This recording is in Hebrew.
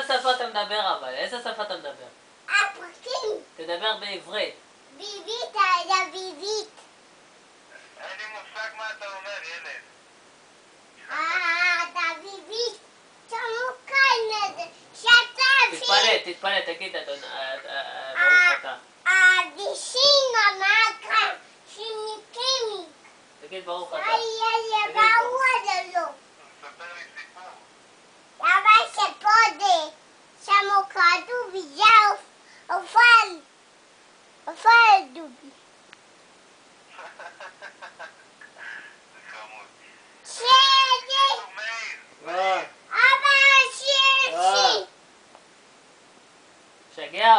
שפה אתה מדבר אבל? איזה שפה אתה מדבר? הפרקים. תדבר בעברית. ביבית היה ביבית. אין לי מושג מה אתה אומר, ילד. אתה ביבית. שמו כאן שטפי. תתפלא, תגיד אדון, ברוך אתה. הדישין אמרה שיניקמי. תגיד ברוך אתה. היה ברור לו. ספר לי סיפור. למה שפודה שמו כדור וזהו אופל דובי. זה חמוד. שלי. מאיר. אבא שלי. שגע אותי.